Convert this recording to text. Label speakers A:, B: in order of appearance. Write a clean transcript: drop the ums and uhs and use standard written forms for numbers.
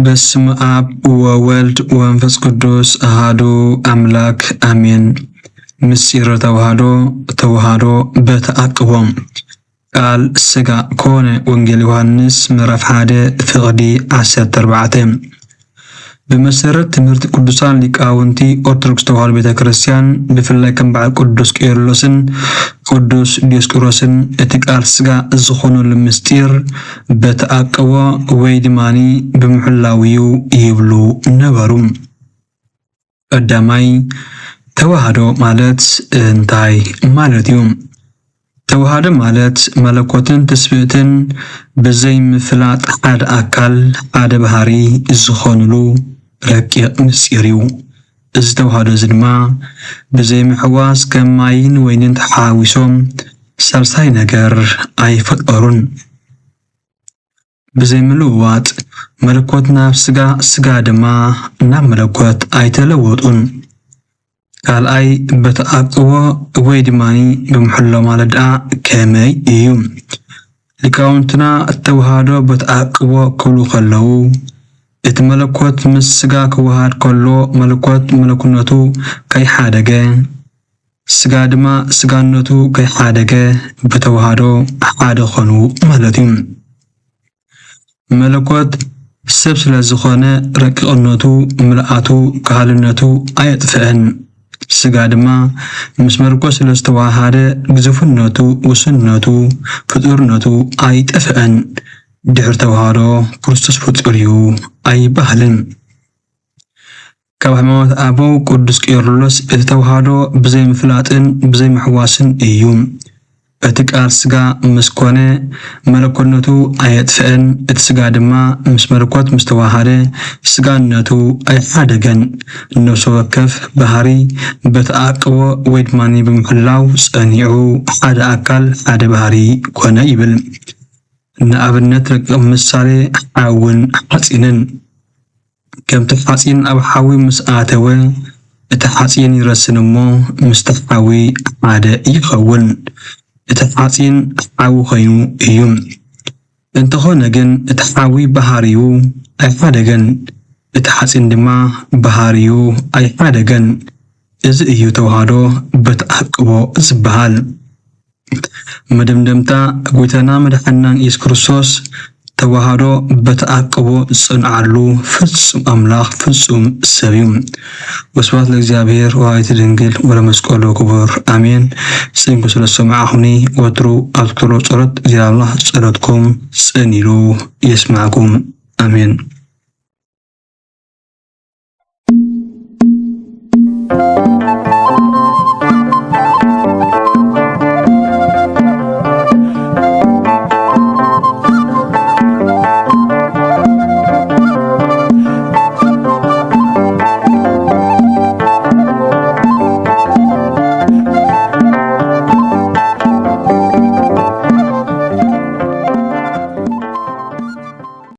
A: በስመ አብ ወወልድ ወመንፈስ ቅዱስ አሐዱ አምላክ አሜን። ምስጢረ ተዋህዶ በተአቅቦም ቃል ሥጋ ኮነ። ወንጌል ዮሐንስ ምዕራፍ 1 ፍቅዲ 14። በመሰረት ትምህርት ቅዱሳን ሊቃውንቲ ኦርቶዶክስ ተዋህዶ ቤተክርስቲያን ብፍላይ ከም በዓል ቅዱስ ቄርሎስን ቅዱስ ዲዮስቆሮስን እቲ ቃል ሥጋ ዝኾነሉ ምስጢር በተአቅቦ ወይ ድማኒ ብምሕላዊዩ ይብሉ ነበሩ። ቀዳማይ ተዋህዶ ማለት እንታይ ማለት እዩ? ተዋህዶ ማለት መለኮትን ትስብእትን በዘይ ምፍላጥ ሓደ አካል ሓደ ባህሪ ዝኾኑሉ ረቂቕ ምስጢር እዩ። እዚ ተዋህዶ ድማ በዘይ ምሕዋስ ከም ማይን ወይንን ተሓዋዊሶም ሳልሳይ ነገር ኣይፈጠሩን። በዘይ ምልውዋጥ መለኮት ናብ ሥጋ ድማ ናብ መለኮት ኣይተለወጡን። ካልኣይ በተአቅቦ ወይ ድማኒ ብምሕላው ማለት ደኣ ከመይ እዩ? ሊቃውንትና ተዋህዶ በተአቅቦ ክብሉ ከለዉ እቲ መለኮት ምስ ሥጋ ክወሃድ ከሎ መለኮት መለኮነቱ ከይሓደገ ሥጋ ድማ ሥጋነቱ ከይሓደገ በተዋህዶ ሓደ ኾኑ ማለት እዩ። መለኮት ሰብ ስለ ዝኾነ ረቂቕነቱ ምልአቱ ካህልነቱ ኣየጥፍአን። ሥጋ ድማ ምስ መለኮት ስለ ዝተዋሃደ ግዝፍነቱ ውስንነቱ ፍጡርነቱ ኣይጠፍአን። ድሕሪ ተዋህዶ ክርስቶስ ፍጡር እዩ ኣይባህልን። ካብ ሃይማኖት አበው ቅዱስ ቄርሎስ እቲ ተዋህዶ ብዘይ ምፍላጥን ብዘይ ምሕዋስን እዩ። እቲ ቃል ሥጋ ምስ ኮነ መለኮነቱ ኣየጥፍአን። እቲ ሥጋ ድማ ምስ መለኮት ምስ ተዋሃደ ሥጋነቱ ኣይሓደገን። ነፍሲ ወከፍ ባህሪ በተአቅቦ ወይ ድማኒ ብምሕላው ጸኒዑ ሓደ አካል ሓደ ባህሪ ኮነ ይብል። ንኣብነት ረቂቕ ምሳሌ ሓውን ሓፂንን ከምቲ ሓፂን ኣብ ሓዊ ምስ ኣተወ እቲ ሓፂን ይረስን እሞ ምስቲ ሓዊ ሓደ ይኸውን። እቲ ሓፂን ሓዊ ኮይኑ እዩ። እንተኾነ ግን እቲ ሓዊ ባህሪዩ ኣይሓደገን፣ እቲ ሓፂን ድማ ባህሪዩ ኣይሓደገን። እዚ እዩ ተዋህዶ በተአቅቦ ዝበሃል። መደምደምታ ጎይታና መድሓኒና ኢየሱስ ክርስቶስ ተዋህዶ በተአቅቦ ዝጸንዓሉ ፍጹም አምላኽ ፍጹም ሰብ እዩ። ወስብሐት ለእግዚአብሔር ወወላዲቱ ድንግል ወለመስቀሉ ክቡር አሜን። ጽንኩ ስለሰማዕኹኒ ወትሩ ኣብ ትክእሎ ጸሎት እግዚአብሔር ጸሎትኩም ጽን ኢሉ ይስማዕኩም አሜን።